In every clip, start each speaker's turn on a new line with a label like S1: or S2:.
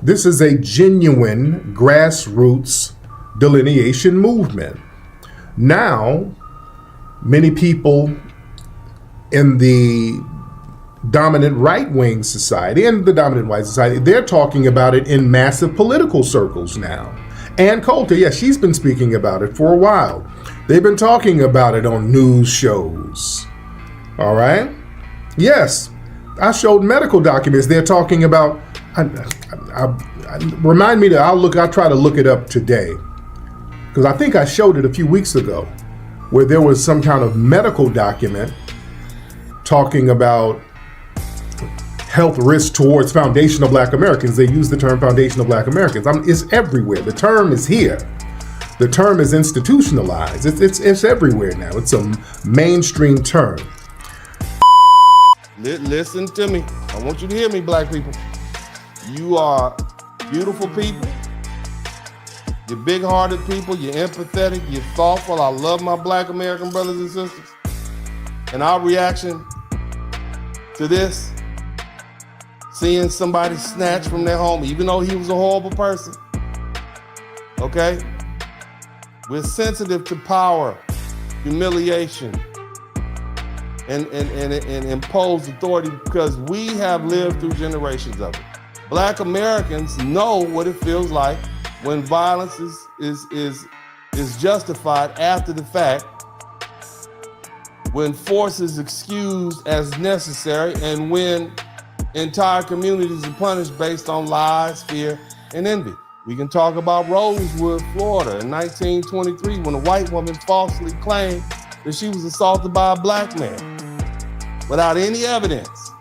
S1: This is a genuine grassroots delineation movement. Now, many people in the dominant right-wing society and the dominant white society, they're talking about it in massive political circles now. Ann Coulter, yeah, she's been speaking about it for a while. They've been talking about it on news shows. All right? Yes, I showed medical documents. They're talking about, remind me I'll try to look it up today. Because I think I showed it a few weeks ago, where there was some kind of medical document talking about health risks towards foundational Black Americans. They use the term foundational Black Americans. It's everywhere. The term is here. The term is institutionalized. It's everywhere now. It's a mainstream term.
S2: Listen to me. I want you to hear me, Black people. You are beautiful people. You're big-hearted people. You're empathetic. You're thoughtful. I love my Black American brothers and sisters. And our reaction to this, seeing somebody snatched from their home, even though he was a horrible person, okay? We're sensitive to power, humiliation, and imposed authority because we have lived through generations of it. Black Americans know what it feels like when violence is justified after the fact, when force is excused as necessary, and when entire communities are punished based on lies, fear, and envy. We can talk about Rosewood, Florida in 1923 when a white woman falsely claimed that she was assaulted by a Black man without any evidence.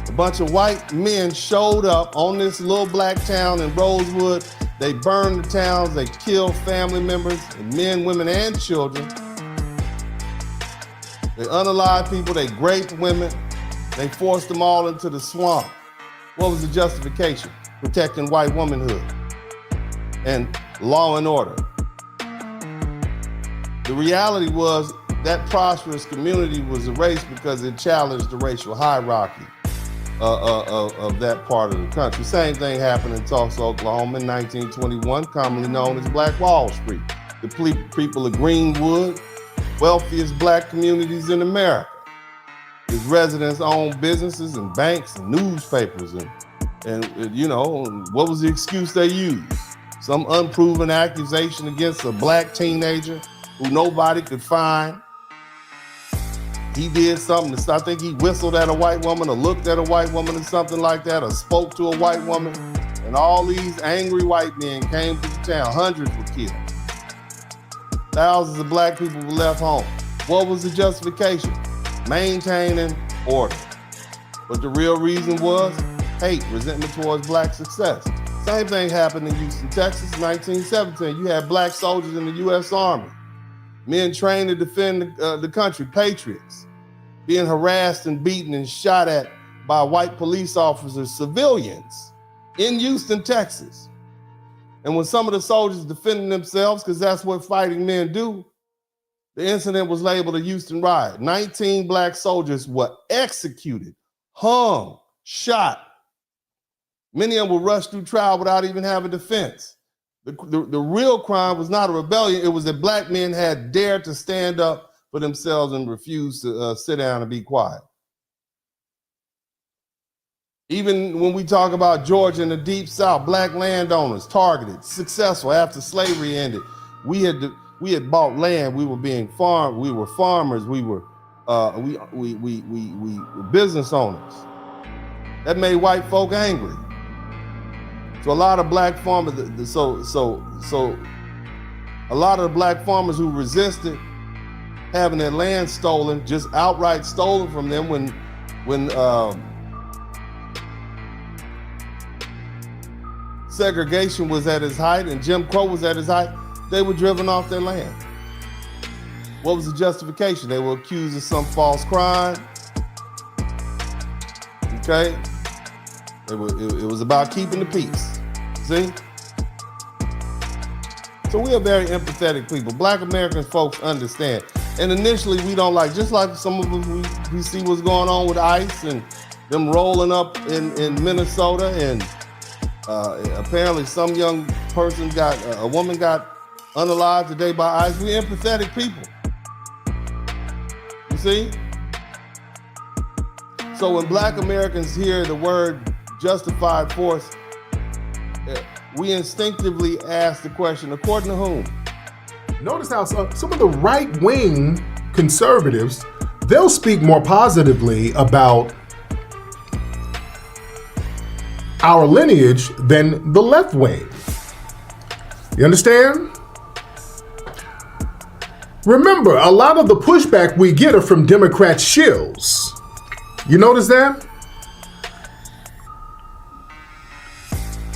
S2: A bunch of white men showed up on this little Black town in Rosewood. They burned the towns, they killed family members, men, women, and children. They unalived people, they raped women, they forced them all into the swamp. What was the justification? Protecting white womanhood and law and order. The reality was that prosperous community was erased because it challenged the racial hierarchy of that part of the country. Same thing happened in Tulsa, Oklahoma in 1921, commonly known as Black Wall Street. The people of Greenwood, wealthiest Black communities in America. Its residents owned businesses and banks and newspapers. And you know, what was the excuse they used? Some unproven accusation against a Black teenager who nobody could find. He did something, I think he whistled at a white woman or looked at a white woman or something like that, or spoke to a white woman. And all these angry white men came to the town. Hundreds were killed. Thousands of Black people were left home. What was the justification? Maintaining order. But the real reason was hate, resentment towards Black success. Same thing happened in Houston, Texas, 1917. You had Black soldiers in the U.S. Army, men trained to defend the country, patriots, being harassed and beaten and shot at by white police officers, civilians in Houston, Texas. And when some of the soldiers defended themselves, because that's what fighting men do, the incident was labeled a Houston riot. 19 Black soldiers were executed, hung, shot. Many of them were rushed through trial without even having defense. The real crime was not a rebellion. It was that Black men had dared to stand up for themselves and refused to sit down and be quiet. Even when we talk about Georgia and the Deep South, Black landowners targeted, successful after slavery ended. We had bought land. We were being farmed. We were farmers. We were business owners. That made white folk angry. So a lot of Black farmers, so a lot of the Black farmers who resisted having their land stolen, just outright stolen from them when segregation was at its height and Jim Crow was at its height, they were driven off their land. What was the justification? They were accused of some false crime. Okay? It was about keeping the peace. See? So we are very empathetic people. Black American folks understand. And initially we don't like, just like some of us, we see what's going on with ICE and them rolling up in Minnesota and Apparently, some young person a woman got unalived today by ICE. We're empathetic people. You see? So when Black Americans hear the word justified force, we instinctively ask the question, according to whom?
S1: Notice how some of the right-wing conservatives, they'll speak more positively about our lineage than the left wing. You understand? Remember, a lot of the pushback we get are from Democrat shills. You notice that?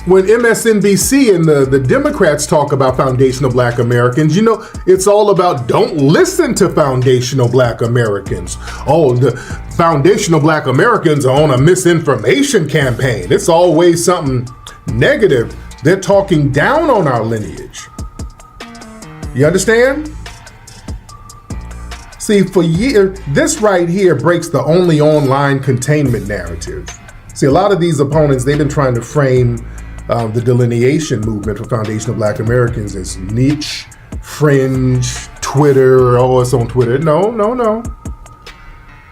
S1: When MSNBC and the Democrats talk about foundational Black Americans, it's all about don't listen to foundational Black Americans. Oh, the foundational Black Americans are on a misinformation campaign. It's always something negative. They're talking down on our lineage. You understand? See, for years, this right here breaks the only online containment narrative. See, a lot of these opponents, they've been trying to frame the delineation movement for foundational Black Americans as niche, fringe, Twitter, oh, it's on Twitter.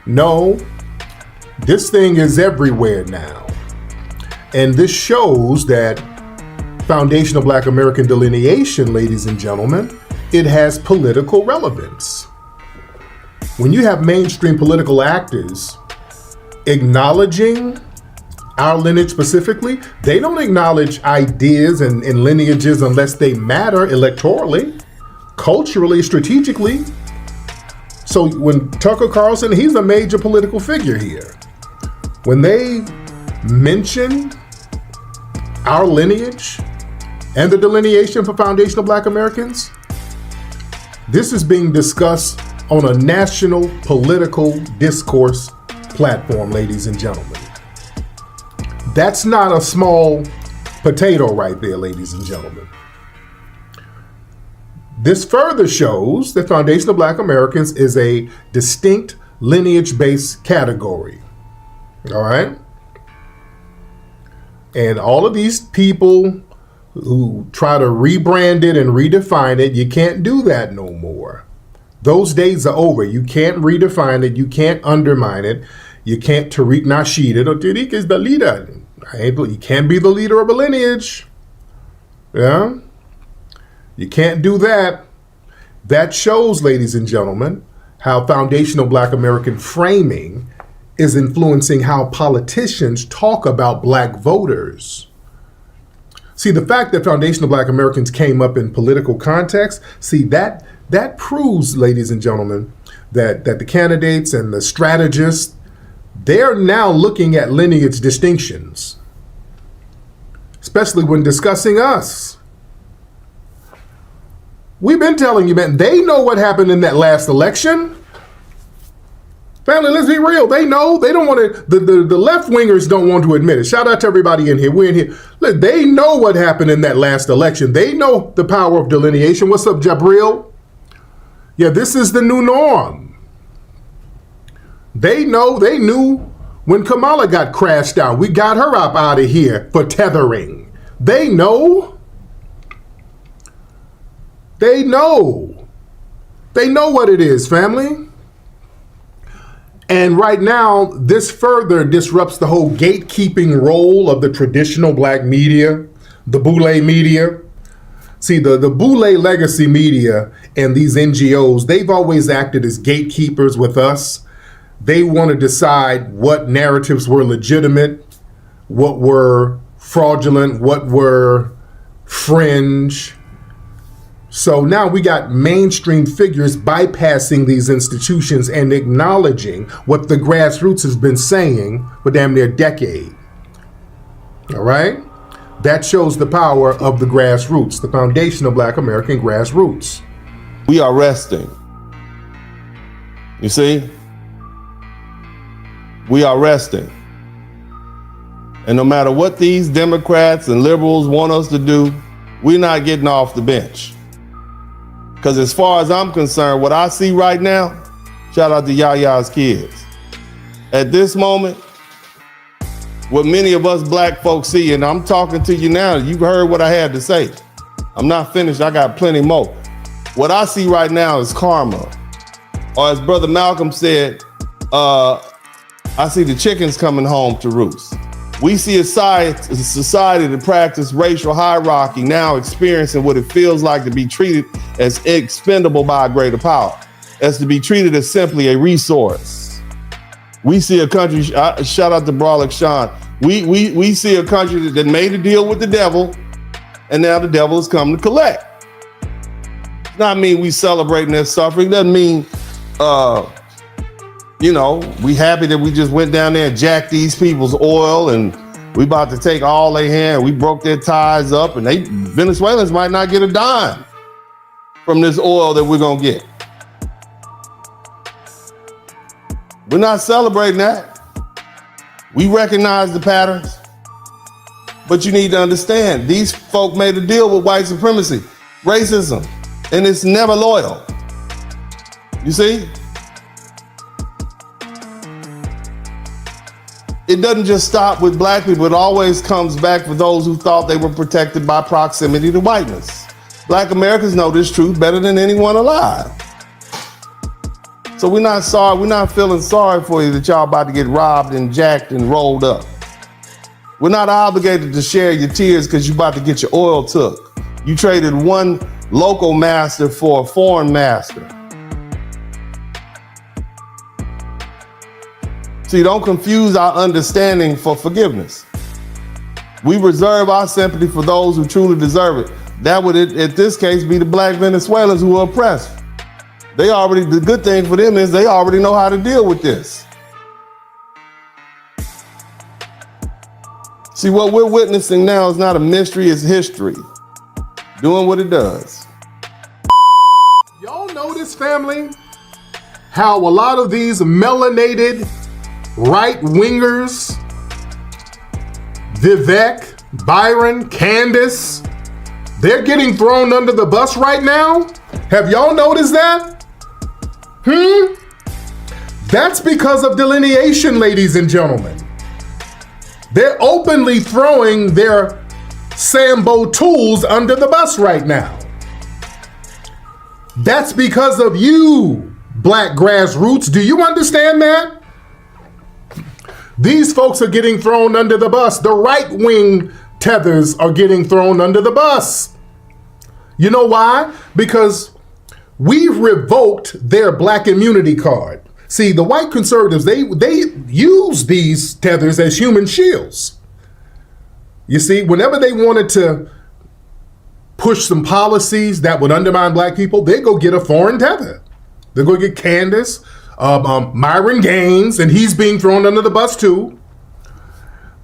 S1: No. This thing is everywhere now. And this shows that foundational Black American delineation, ladies and gentlemen, it has political relevance. When you have mainstream political actors acknowledging our lineage specifically, they don't acknowledge ideas and lineages unless they matter electorally, culturally, strategically. So when Tucker Carlson, he's a major political figure here. When they mention our lineage and the delineation for foundational Black Americans, this is being discussed on a national political discourse platform, ladies and gentlemen. That's not a small potato right there, ladies and gentlemen. This further shows that foundational Black Americans is a distinct lineage-based category. All right? And all of these people who try to rebrand it and redefine it, you can't do that no more. Those days are over. You can't redefine it. You can't undermine it. You can't Tariq Nasheed it. Or Tariq is the leader. You can't be the leader of a lineage. Yeah? You can't do that. That shows, ladies and gentlemen, how foundational Black American framing is influencing how politicians talk about Black voters. See, the fact that foundational Black Americans came up in political context, see, that proves, ladies and gentlemen, that the candidates and the strategists, they're now looking at lineage distinctions, especially when discussing us. We've been telling you, man, they know what happened in that last election. Family, let's be real. They know. They don't want to, the left-wingers don't want to admit it. Shout out to everybody in here. We're in here. Look, they know what happened in that last election. They know the power of delineation. What's up, Jabril? Yeah, this is the new norm. They knew when Kamala got crashed out. We got her up out of here for tethering. They know. They know. They know what it is, family. And right now, this further disrupts the whole gatekeeping role of the traditional Black media, the Boule media. See, the Boule legacy media and these NGOs, they've always acted as gatekeepers with us. They want to decide what narratives were legitimate, what were fraudulent, what were fringe. So now we got mainstream figures bypassing these institutions and acknowledging what the grassroots has been saying for damn near a decade. All right? That shows the power of the grassroots, the foundational Black American grassroots.
S2: We are resting. You see? We are resting. And no matter what these Democrats and liberals want us to do, we're not getting off the bench. Because as far as I'm concerned, what I see right now, shout out to Yaya's kids. At this moment, what many of us black folks see, and I'm talking to you now, you heard what I had to say. I'm not finished, I got plenty more. What I see right now is karma. Or as Brother Malcolm said, I see the chickens coming home to roost. We see a society that practice racial hierarchy now experiencing what it feels like to be treated as expendable by a greater power, as to be treated as simply a resource. We see a country, shout out to Brawlick Sean, we see a country that made a deal with the devil, and now the devil is coming to collect. Does not mean we celebrating their suffering, doesn't mean, we happy that we just went down there and jacked these people's oil and we about to take all they had. We broke their ties up and Venezuelans might not get a dime from this oil that we're gonna get. We're not celebrating that. We recognize the patterns, but you need to understand these folk made a deal with white supremacy, racism, and it's never loyal. You see? It doesn't just stop with black people. It always comes back for those who thought they were protected by proximity to whiteness. Black Americans know this truth better than anyone alive. So we're not sorry, we're not feeling sorry for you that y'all about to get robbed and jacked and rolled up. We're not obligated to share your tears because you're about to get your oil took. You traded one local master for a foreign master. See, don't confuse our understanding for forgiveness. We reserve our sympathy for those who truly deserve it. That would, in this case, be the black Venezuelans who are oppressed. The good thing for them is they already know how to deal with this. See, what we're witnessing now is not a mystery, it's history. Doing what it does.
S1: Y'all notice, family, how a lot of these melanated right-wingers, Vivek, Byron, Candace, they're getting thrown under the bus right now? Have y'all noticed that? That's because of delineation, ladies and gentlemen. They're openly throwing their Sambo tools under the bus right now. That's because of you, black grassroots. Do you understand that? These folks are getting thrown under the bus. The right-wing tethers are getting thrown under the bus. You know why? Because we've revoked their black immunity card. See, the white conservatives, they use these tethers as human shields. You see, whenever they wanted to push some policies that would undermine black people, they go get a foreign tether. They go get Candace, Myron Gaines, and he's being thrown under the bus too.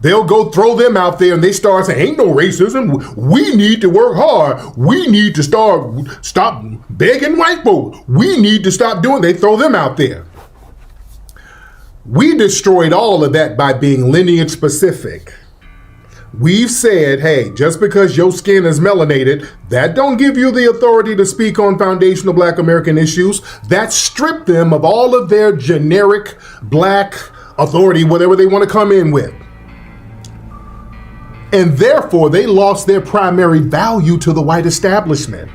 S1: They'll go throw them out there and they start saying, ain't no racism. We need to work hard. We need to stop begging white folks. We need to stop doing. They throw them out there. We destroyed all of that by being lineage specific. We've said, hey, just because your skin is melanated, that don't give you the authority to speak on foundational black American issues. That stripped them of all of their generic black authority, whatever they want to come in with. And therefore, they lost their primary value to the white establishment.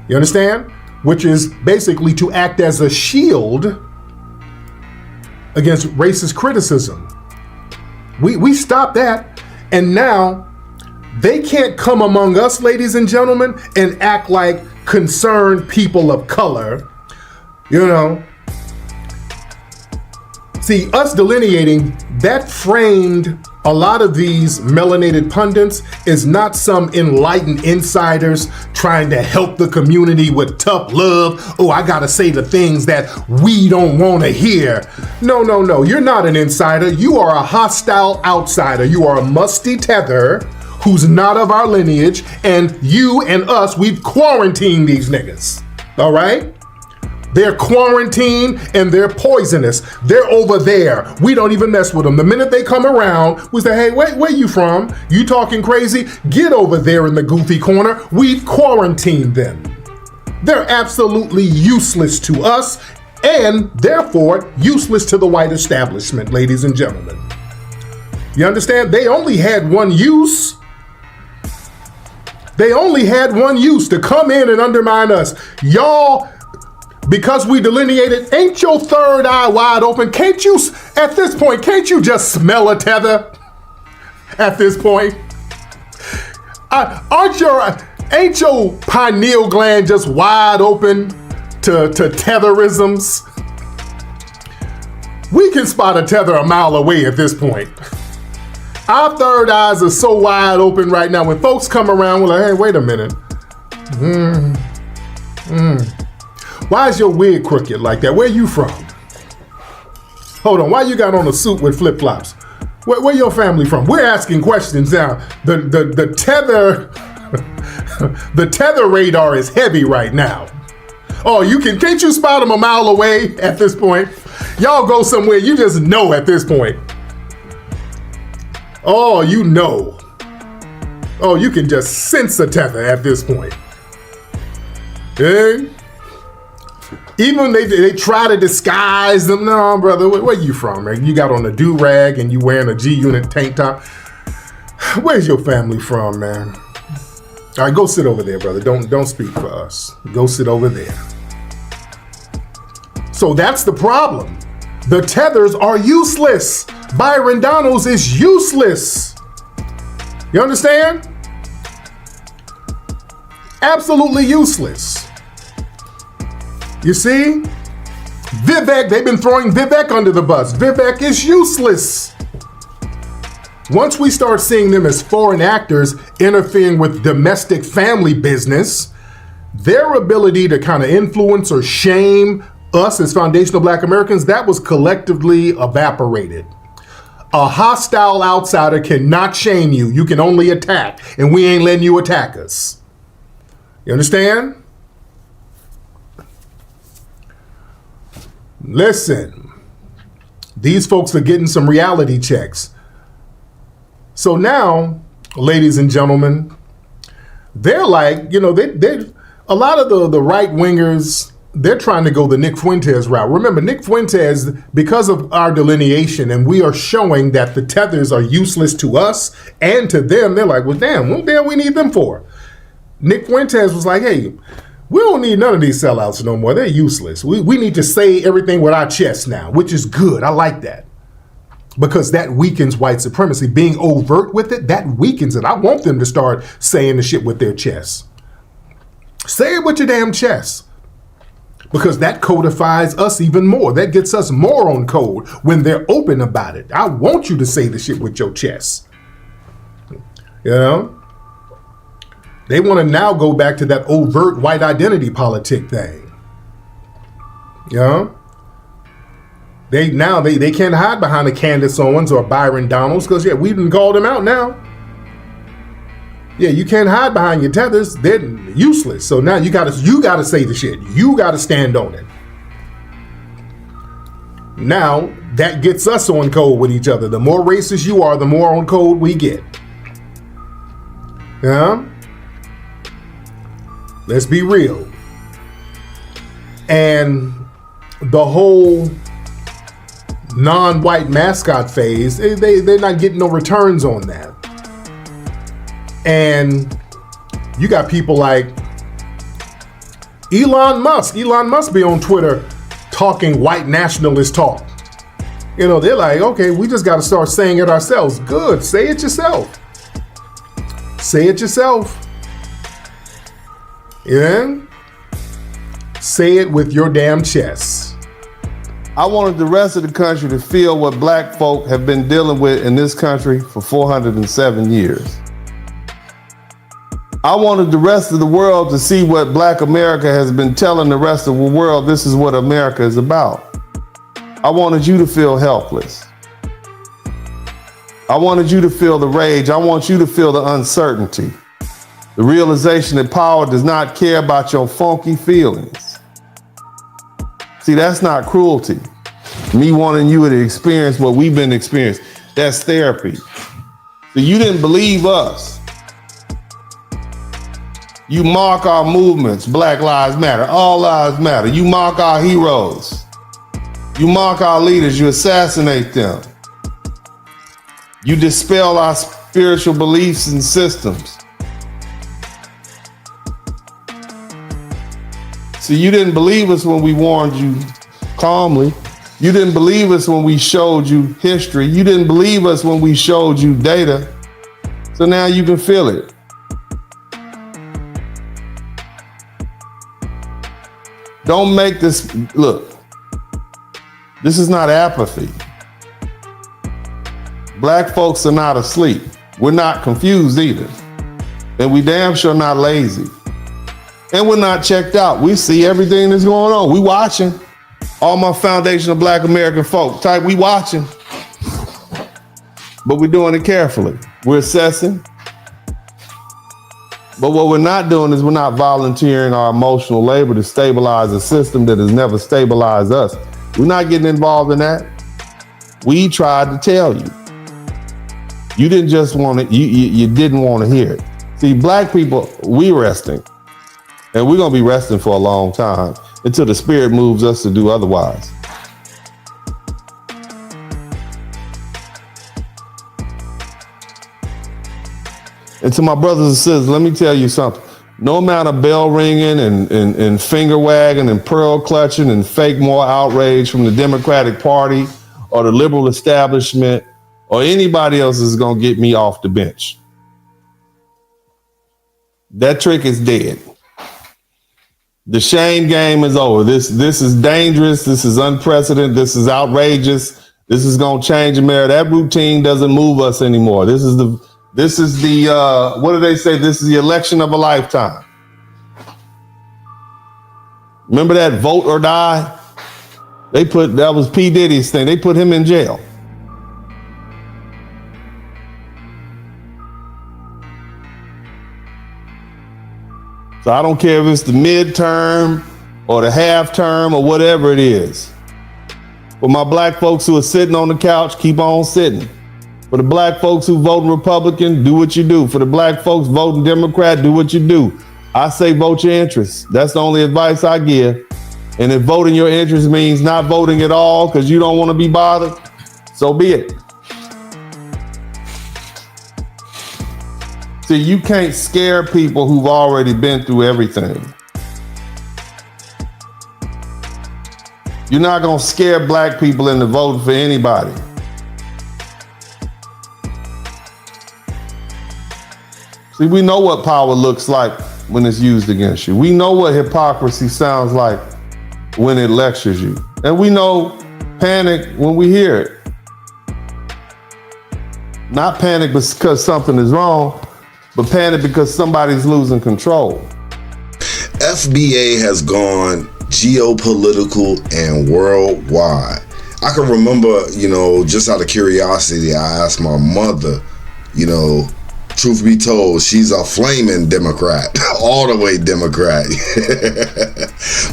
S1: You understand? Which is basically to act as a shield against racist criticism. We stopped that, and now they can't come among us, ladies and gentlemen, and act like concerned people of color. You know, see, us delineating, that framed a lot of these melanated pundits is not some enlightened insiders trying to help the community with tough love. Oh, I gotta say the things that we don't wanna hear. No, you're not an insider. You are a hostile outsider. You are a musty tether who's not of our lineage, and you and us, we've quarantined these niggas, all right? They're quarantined and they're poisonous. They're over there. We don't even mess with them. The minute they come around, we say, hey, where you from? You talking crazy? Get over there in the goofy corner. We've quarantined them. They're absolutely useless to us and therefore useless to the white establishment, ladies and gentlemen. You understand? They only had one use. They only had one use, to come in and undermine us. Y'all, because we delineated, ain't your third eye wide open? Can't you, at this point, can't you just smell a tether? At this point, ain't your pineal gland just wide open to tetherisms? We can spot a tether a mile away at this point. Our third eyes are so wide open right now. When folks come around, we're like, hey, wait a minute. Why is your wig crooked like that? Where you from? Hold on, why you got on a suit with flip-flops? Where your family from? We're asking questions now. The tether, the tether radar is heavy right now. Oh, can't you spot them a mile away at this point? Y'all go somewhere, you just know at this point. Oh, you know. Oh, you can just sense a tether at this point. Eh? Even they try to disguise them. No, brother, where you from, man? You got on a do-rag and you wearing a G-Unit tank top. Where's your family from, man? All right, go sit over there, brother. Don't speak for us. Go sit over there. So that's the problem. The tethers are useless. Byron Donalds is useless. You understand? Absolutely useless. You see? Vivek, they've been throwing Vivek under the bus. Vivek is useless. Once we start seeing them as foreign actors interfering with domestic family business, their ability to kind of influence or shame us as foundational Black Americans, that was collectively evaporated. A hostile outsider cannot shame you. You can only attack, and we ain't letting you attack us. You understand? Listen, these folks are getting some reality checks. So now, ladies and gentlemen, they're like, they a lot of the right wingers, they're trying to go the Nick Fuentes route. Remember, Nick Fuentes, because of our delineation, and we are showing that the tethers are useless to us and to them, they're like, well, damn, what the hell we need them for? Nick Fuentes was like, hey, we don't need none of these sellouts no more. They're useless. We need to say everything with our chest now, which is good. I like that. Because that weakens white supremacy. Being overt with it, that weakens it. I want them to start saying the shit with their chests. Say it with your damn chest. Because that codifies us even more. That gets us more on code when they're open about it. I want you to say the shit with your chest. You know? They want to now go back to that overt white identity politic thing. You know? They can't hide behind the Candace Owens or Byron Donalds because, yeah, we done called them out now. Yeah, you can't hide behind your tethers. They're useless. So now you gotta say the shit. You gotta stand on it. Now, that gets us on code with each other. The more racist you are, the more on code we get. Yeah? Let's be real. And the whole non-white mascot phase, they're not getting no returns on that. And you got people like Elon Musk. Elon Musk be on Twitter talking white nationalist talk. You know, they're like, okay, we just got to start saying it ourselves. Good, say it yourself. Say it yourself. Yeah? Say it with your damn chest.
S2: I wanted the rest of the country to feel what Black folk have been dealing with in this country for 407 years. I wanted the rest of the world to see what Black America has been telling the rest of the world. This is what America is about. I wanted you to feel helpless. I wanted you to feel the rage. I want you to feel the uncertainty. The realization that power does not care about your funky feelings. See, that's not cruelty. Me wanting you to experience what we've been experiencing. That's therapy. So you didn't believe us. You mock our movements, Black Lives Matter, All Lives Matter. You mock our heroes. You mock our leaders, you assassinate them. You dispel our spiritual beliefs and systems. See, you didn't believe us when we warned you calmly. You didn't believe us when we showed you history. You didn't believe us when we showed you data. So now you can feel it. Don't make this, look, this is not apathy. Black folks are not asleep. We're not confused either. And we damn sure not lazy. And we're not checked out. We see everything that's going on. We watching. All my foundational Black American folk type, we watching. But we're doing it carefully. We're assessing. But what we're not doing is we're not volunteering our emotional labor to stabilize a system that has never stabilized us. We're not getting involved in that. We tried to tell you. You didn't just want it, you didn't want to hear it. See, Black people, we resting. And we're gonna be resting for a long time until the spirit moves us to do otherwise. And to my brothers and sisters, let me tell you something. No amount of bell ringing and finger wagging and pearl clutching and fake moral outrage from the Democratic Party or the liberal establishment or anybody else is gonna get me off the bench. That trick is dead. The shame game is over. This is dangerous. This is unprecedented. This is outrageous. This is gonna change America. That routine doesn't move us anymore. This is the what do they say? This is the election of a lifetime. Remember that vote or die? That was P. Diddy's thing. They put him in jail. So I don't care if it's the midterm or the half term or whatever it is. For my Black folks who are sitting on the couch, keep on sitting. For the Black folks who voting Republican, do what you do. For the Black folks voting Democrat, do what you do. I say vote your interests. That's the only advice I give. And if voting your interests means not voting at all because you don't want to be bothered, so be it. See, you can't scare people who've already been through everything. You're not going to scare Black people into voting for anybody. See, we know what power looks like when it's used against you. We know what hypocrisy sounds like when it lectures you. And we know panic when we hear it. Not panic because something is wrong, but panic because somebody's losing control.
S3: FBA has gone geopolitical and worldwide. I can remember, just out of curiosity, I asked my mother, truth be told, she's a flaming Democrat, all the way Democrat.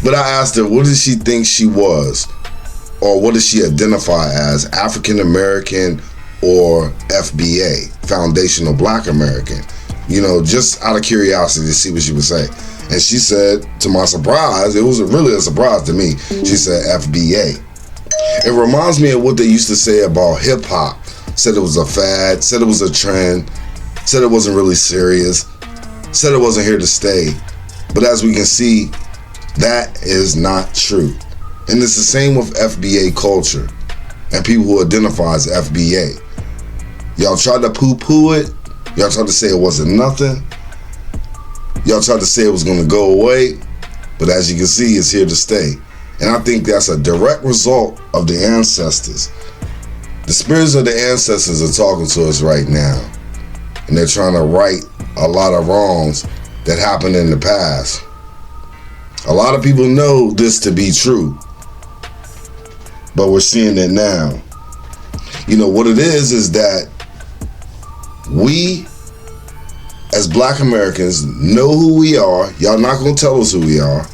S3: But I asked her, what does she think she was? Or what does she identify as, African American or FBA, Foundational Black American? Just out of curiosity to see what she would say. And she said, to my surprise, it was really a surprise to me, she said FBA. It reminds me of what they used to say about hip hop. Said it was a fad, said it was a trend, said it wasn't really serious, said it wasn't here to stay. But as we can see, that is not true. And it's the same with FBA culture and people who identify as FBA. Y'all tried to poo-poo it. Y'all tried to say it wasn't nothing. Y'all tried to say it was going to go away. But as you can see, it's here to stay. And I think that's a direct result of the ancestors. The spirits of the ancestors are talking to us right now. And they're trying to right a lot of wrongs that happened in the past. A lot of people know this to be true. But we're seeing it now. What it is that we, as Black Americans, know who we are. Y'all not going to tell us who we are.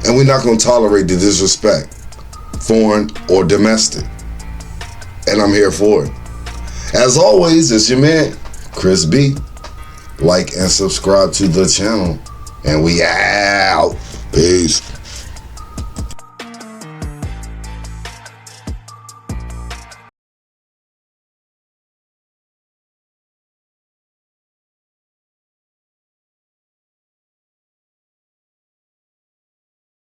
S3: And we're not going to tolerate the disrespect, foreign or domestic. And I'm here for it. As always, it's your man, Kris B. Like and subscribe to the channel. And we out. Peace.